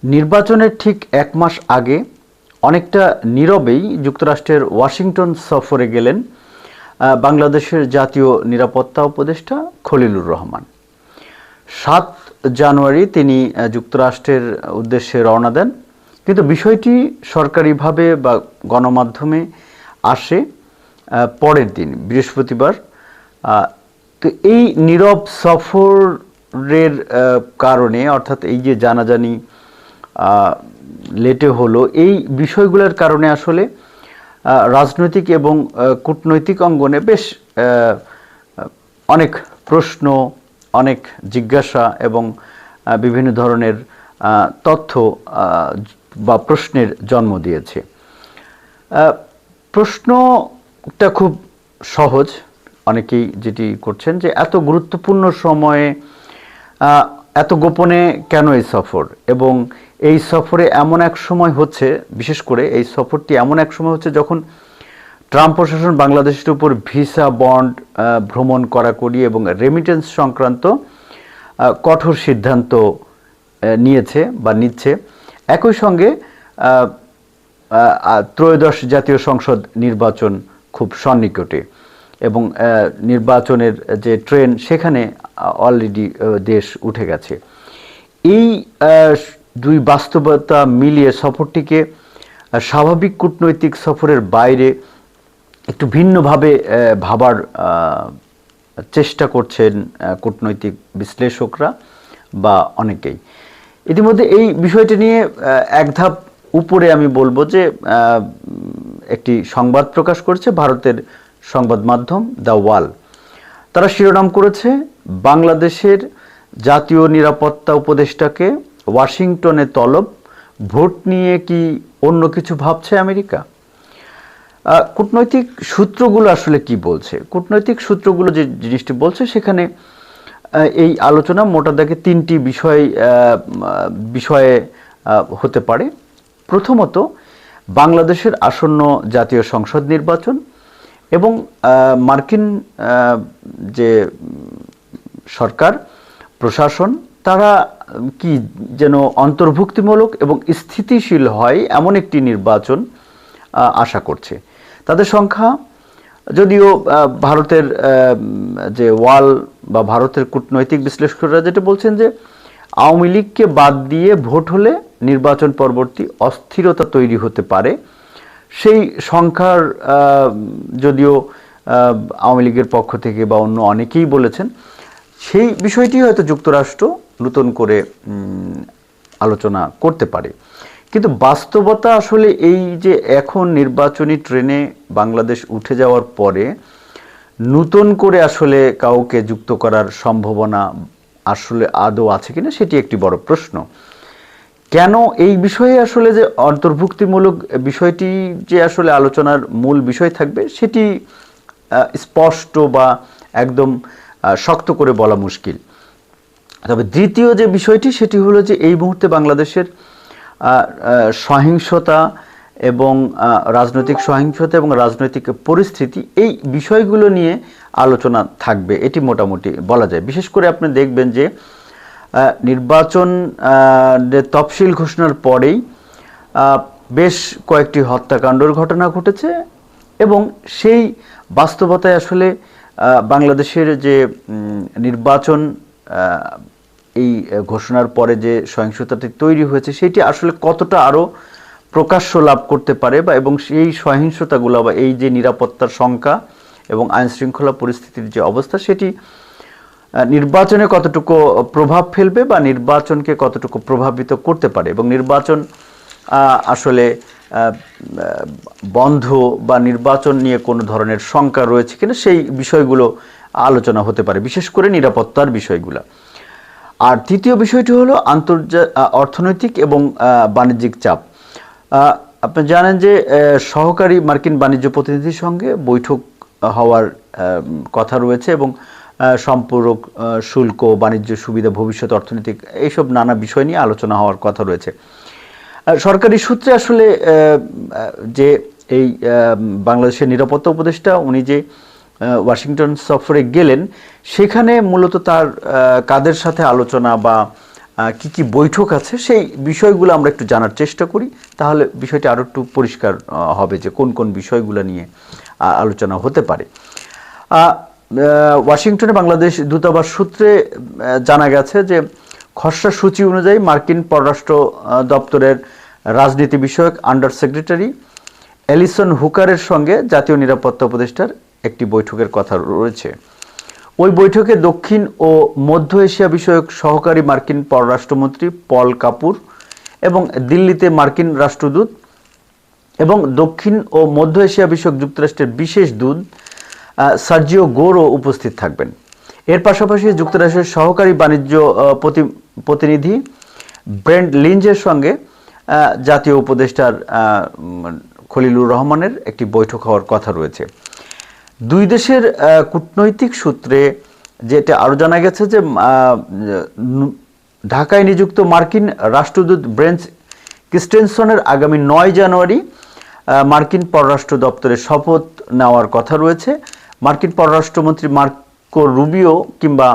নির্বাচনের ঠিক এক মাস আগে অনেকটা নীরবেই যুক্তরাষ্ট্রের ওয়াশিংটন সফরে গেলেন বাংলাদেশের জাতীয় নিরাপত্তা উপদেষ্টা খলিলুর রহমান। 7 জানুয়ারি তিনি যুক্তরাষ্ট্রের উদ্দেশ্যে রওনা দেন, কিন্তু বিষয়টি সরকারিভাবে বা গণমাধ্যমে আসে পরের দিন বৃহস্পতিবার। তো এই নীরব সফরের কারণে, অর্থাৎ এই যে জানাজানি লেটে হলো, এই বিষয়গুলোর কারণে আসলে রাজনৈতিক এবং কূটনৈতিক অঙ্গনে বেশ অনেক প্রশ্ন, অনেক জিজ্ঞাসা এবং বিভিন্ন ধরনের তথ্য বা প্রশ্নের জন্ম দিয়েছে। প্রশ্নটা খুব সহজ, অনেকেই যেটি করছেন যে এত গুরুত্বপূর্ণ সময়ে এত গোপনে কেন এই সফর, এবং এই সফরে এমন এক সময় হচ্ছে, বিশেষ করে এই সফরটি এমন এক সময় হচ্ছে যখন ট্রাম্প প্রশাসন বাংলাদেশের উপর ভিসা, বন্ড, ভ্রমণ কড়াকড়ি এবং রেমিটেন্স সংক্রান্ত কঠোর সিদ্ধান্ত নিয়েছে বা নিচ্ছে। একই সঙ্গে ত্রয়োদশ জাতীয় সংসদ নির্বাচন খুব সন্নিকটে এবং নির্বাচনের যে ট্রেন সেখানে অলরেডি দেশ উঠে গেছে। এই দুই বাস্তবতা মিলিয়ে সফরটিকে স্বাভাবিক কূটনৈতিক সফরের বাইরে একটু ভিন্নভাবে ভাবার চেষ্টা করছেন কূটনৈতিক বিশ্লেষকরা বা অনেকেই। ইতিমধ্যে এই বিষয়টি নিয়ে এক ধাপ উপরে আমি বলবো যে একটি সংবাদ প্রকাশ করেছে ভারতের সংবাদ মাধ্যম দ্য ওয়াল। তারা শিরোনাম করেছে, বাংলাদেশের জাতীয় নিরাপত্তা উপদেষ্টাকে ওয়াশিংটনে তলব, ভোট নিয়ে কি অন্য কিছু ভাবছে আমেরিকা? কূটনৈতিক সূত্রগুলো আসলে কি বলছে? কূটনৈতিক সূত্রগুলো যে জিনিসটি বলছে সেখানে এই আলোচনা মোটা দাগে 3টি বিষয়ে হতে পারে। প্রথমত, বাংলাদেশের আসন্ন জাতীয় সংসদ নির্বাচন এবং মার্কিন যে সরকার প্রশাসন তারা কি যেন অন্তর্ভুক্তিমূলক এবং স্থিতিশীল হয় এমন একটি নির্বাচন আশা করছে। তাদের সংখ্যা যদিও ভারতের যে ওয়াল বা ভারতের কূটনৈতিক বিশ্লেষকরা যেটা বলছেন যে আওয়ামী লীগকে বাদ দিয়ে ভোট হলে নির্বাচন পরবর্তী অস্থিরতা তৈরি হতে পারে। সেই সংখ্যার যদিও আওয়ামী লীগের পক্ষ থেকে বা অন্য অনেকেই বলেছেন, সেই বিষয়টি হয়তো যুক্তরাষ্ট্র নতুন করে আলোচনা করতে পারে। কিন্তু বাস্তবতা আসলে এই যে এখন নির্বাচনী ট্রেনে বাংলাদেশ উঠে যাওয়ার পরে নতুন করে আসলে কাউকে যুক্ত করার সম্ভাবনা আসলে আদৌ আছে কিনা সেটি একটি বড় প্রশ্ন। কেন এই বিষয়ে আসলে যে অন্তর্ভুক্তিমূলক বিষয়টি যে আসলে আলোচনার মূল বিষয় থাকবে সেটি স্পষ্ট বা একদম শক্ত করে বলা মুশকিল। তবে দ্বিতীয় যে বিষয়টি সেটি হলো যে এই মুহূর্তে বাংলাদেশের সহিংসতা এবং রাজনৈতিক সহিংসতা এবং রাজনৈতিক পরিস্থিতি, এই বিষয়গুলো নিয়ে আলোচনা থাকবে, এটি মোটামুটি বলা যায়। বিশেষ করে আপনি দেখবেন যে নির্বাচন তফসিল ঘোষণার পরেই বেশ কয়েকটি হত্যাকাণ্ডের ঘটনা ঘটেছে এবং সেই বাস্তবতায় আসলে বাংলাদেশের যে নির্বাচন এই ঘোষণার পরে যে সহিংসতাটি তৈরি হয়েছে সেটি আসলে কতটা আরও প্রকাশ্য লাভ করতে পারে বা এবং সেই সহিংসতাগুলো বা এই যে নিরাপত্তার শঙ্কা এবং আইনশৃঙ্খলা পরিস্থিতির যে অবস্থা সেটি নির্বাচনে কতটুকু প্রভাব ফেলবে বা নির্বাচনকে কতটুকু প্রভাবিত করতে পারে এবং নির্বাচন আসলে বন্ধ বা নির্বাচন নিয়ে কোনো ধরনের শঙ্কা রয়েছে কিনা সেই বিষয়গুলো আলোচনা হতে পারে, বিশেষ করে নিরাপত্তার বিষয়গুলো। আর তৃতীয় বিষয়টি হলো অর্থনৈতিক এবং বাণিজ্যিক চাপ। আপনি জানেন যে সহকারী মার্কিন বাণিজ্য প্রতিনিধির সঙ্গে বৈঠক হওয়ার কথা রয়েছে এবং সম্পূরক শুল্ক, বাণিজ্য সুবিধা, ভবিষ্যৎ অর্থনৈতিক এইসব নানা বিষয় নিয়ে আলোচনা হওয়ার কথা রয়েছে। সরকারি সূত্রে আসলে যে এই বাংলাদেশের নিরাপত্তা উপদেষ্টা উনি যে ওয়াশিংটন সফরে গেলেন সেখানে মূলত তার কাদের সাথে আলোচনা বা কি কি বৈঠক আছে সেই বিষয়গুলো আমরা একটু জানার চেষ্টা করি, তাহলে বিষয়টি আরও একটু পরিষ্কার হবে যে কোন কোন বিষয়গুলো নিয়ে আলোচনা হতে পারে। ওয়াশিংটনে বাংলাদেশ দূতাবাস সূত্রে জানা গেছে যে খসড়া সূচি অনুযায়ী মার্কিন পররাষ্ট্র দপ্তরের রাজনীতি বিষয়ক আন্ডার সেক্রেটারি অ্যালিসন হুকারের সঙ্গে জাতীয় নিরাপত্তা উপদেষ্টার একটি বৈঠকের কথা রয়েছে। ওই বৈঠকে দক্ষিণ ও মধ্য এশিয়া বিষয়ক সহকারী মার্কিন পররাষ্ট্রমন্ত্রী পল কাপুর এবং দিল্লিতে মার্কিন রাষ্ট্রদূত এবং দক্ষিণ ও মধ্য এশিয়া বিষয়ক যুক্তরাষ্ট্রের বিশেষ দূত সার্জিও গোরও উপস্থিত থাকবেন। এর পাশাপাশি যুক্তরাষ্ট্রের সহকারী বাণিজ্য প্রতিনিধি ব্রেন্ট লিঞ্জের সঙ্গে জাতীয় উপদেষ্টার খলিলুর রহমানের একটি বৈঠক হওয়ার কথা রয়েছে। দুই দেশের কূটনৈতিক সূত্রে যেটা আরও জানা গেছে যে ঢাকায় নিযুক্ত মার্কিন রাষ্ট্রদূত ব্রেন্ট ক্রিস্টেনসনের আগামী 9 জানুয়ারি মার্কিন পররাষ্ট্র দপ্তরের শপথ নেওয়ার কথা রয়েছে। মার্কিন পররাষ্ট্রমন্ত্রী মার্কো রুবিও কিংবা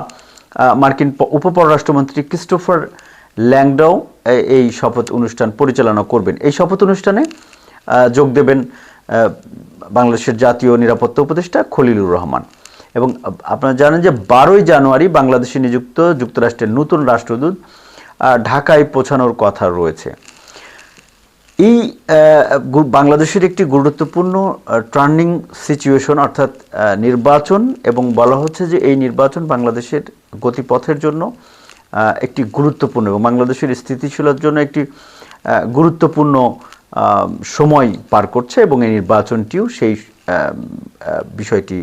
মার্কিন উপপররাষ্ট্রমন্ত্রী ক্রিস্টোফার ল্যাংডাও এই শপথ অনুষ্ঠান পরিচালনা করবেন। এই শপথ অনুষ্ঠানে যোগ দেবেন বাংলাদেশের জাতীয় নিরাপত্তা উপদেষ্টা খলিলুর রহমান। এবং আপনারা জানেন যে 12 জানুয়ারি বাংলাদেশে নিযুক্ত যুক্তরাষ্ট্রের নতুন রাষ্ট্রদূত ঢাকায় পৌঁছানোর কথা রয়েছে। এই বাংলাদেশের একটি গুরুত্বপূর্ণ টার্নিং সিচুয়েশন, অর্থাৎ নির্বাচন, এবং বলা হচ্ছে যে এই নির্বাচন বাংলাদেশের গতিপথের জন্য একটি গুরুত্বপূর্ণ এবং বাংলাদেশের স্থিতিশীলতার জন্য একটি গুরুত্বপূর্ণ সময় পার করছে, এবং এই নির্বাচনটিও সেই বিষয়টি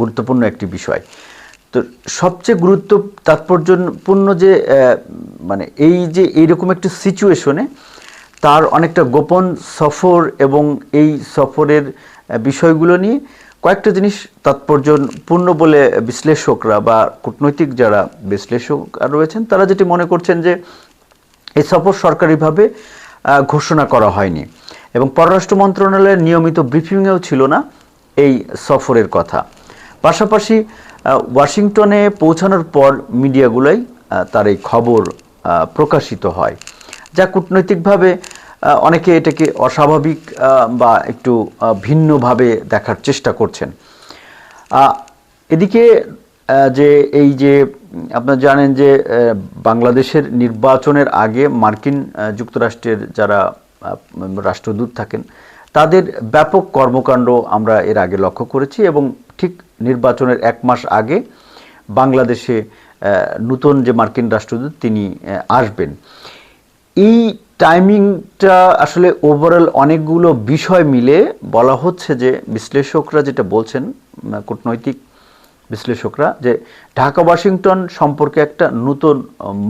গুরুত্বপূর্ণ একটি বিষয়। তো সবচেয়ে তাৎপর্যপূর্ণ যে মানে এই যে এইরকম একটি সিচুয়েশনে তার অনেকটা গোপন সফর এবং এই সফরের বিষয়গুলো নিয়ে কয়েকটা জিনিস তাৎপর্যপূর্ণ বলে বিশ্লেষকরা বা কূটনৈতিক যারা বিশ্লেষক রয়েছেন তারা যেটি মনে করছেন যে এই সফর সরকারিভাবে ঘোষণা করা হয়নি এবং পররাষ্ট্র মন্ত্রণালয়ের নিয়মিত ব্রিফিংয়েও ছিল না এই সফরের কথা। পাশাপাশি ওয়াশিংটনে পৌঁছানোর পর মিডিয়াগুলোই তার এই খবর প্রকাশিত হয়, যা কূটনৈতিকভাবে অনেকে এটাকে অস্বাভাবিক বা একটু ভিন্নভাবে দেখার চেষ্টা করছেন। এদিকে যে এই যে আপনারা জানেন যে বাংলাদেশের নির্বাচনের আগে মার্কিন যুক্তরাষ্ট্রের যারা রাষ্ট্রদূত থাকেন তাদের ব্যাপক কর্মকাণ্ড আমরা এর আগে লক্ষ্য করেছি, এবং ঠিক নির্বাচনের 1 মাস আগে বাংলাদেশে নতুন যে মার্কিন রাষ্ট্রদূত তিনি আসবেন। এই টাইমিংটা আসলে ওভারঅল অনেকগুলো বিষয় মিলে বলা হচ্ছে যে বিশ্লেষকরা যেটা বলছেন, কূটনৈতিক বিশ্লেষকরা, যে ঢাকা ওয়াশিংটন সম্পর্কে একটা নতুন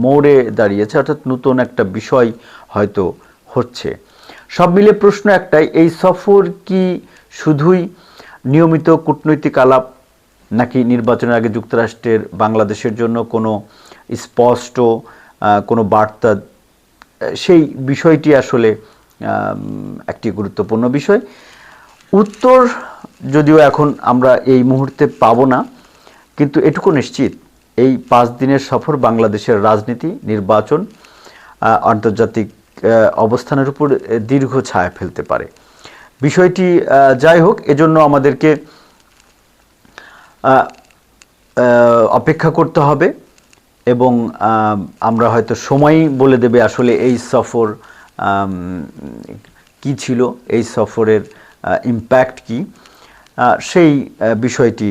মোড়ে দাঁড়িয়েছে, অর্থাৎ নতুন একটা বিষয় হয়তো হচ্ছে। সব মিলে প্রশ্ন একটাই, এই সফর কি শুধুই নিয়মিত কূটনৈতিক আলাপ, নাকি নির্বাচনের আগে যুক্তরাষ্ট্রের বাংলাদেশের জন্য কোনো স্পষ্ট কোনো বার্তা? সেই বিষয়টি আসলে একটি গুরুত্বপূর্ণ বিষয়। উত্তর যদিও এখন আমরা এই মুহূর্তে পাবো না, কিন্তু এটুকু নিশ্চিত এই 5 দিনের সফর বাংলাদেশের রাজনীতি, নির্বাচন, আন্তর্জাতিক অবস্থানের উপর দীর্ঘ ছায়া ফেলতে পারে। বিষয়টি যাই হোক, এজন্য আমাদেরকে অপেক্ষা করতে হবে, এবং আমরা হয়তো সময়ই বলে দেবে আসলে এই সফর কি ছিল, এই সফরের ইম্প্যাক্ট কি, সেই বিষয়টি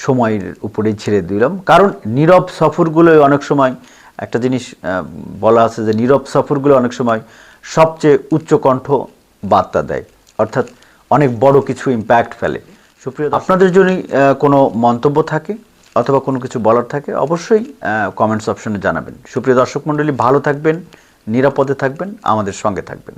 সময়ের উপরেই ছেড়ে দিলাম। কারণ নীরব সফরগুলো অনেক সময়, একটা জিনিস বলা আছে যে নীরব সফরগুলো অনেক সময় সবচেয়ে উচ্চকণ্ঠ বার্তা দেয়, অর্থাৎ অনেক বড় কিছু ইম্প্যাক্ট ফেলে। সুপ্রিয়, আপনাদের যদি কোনো মন্তব্য থাকে অথবা কোনো কিছু বলার থাকে অবশ্যই কমেন্টস অপশনে জানাবেন। সুপ্রিয় দর্শক মণ্ডলী, ভালো থাকবেন, নিরাপদে থাকবেন, আমাদের সঙ্গে থাকবেন।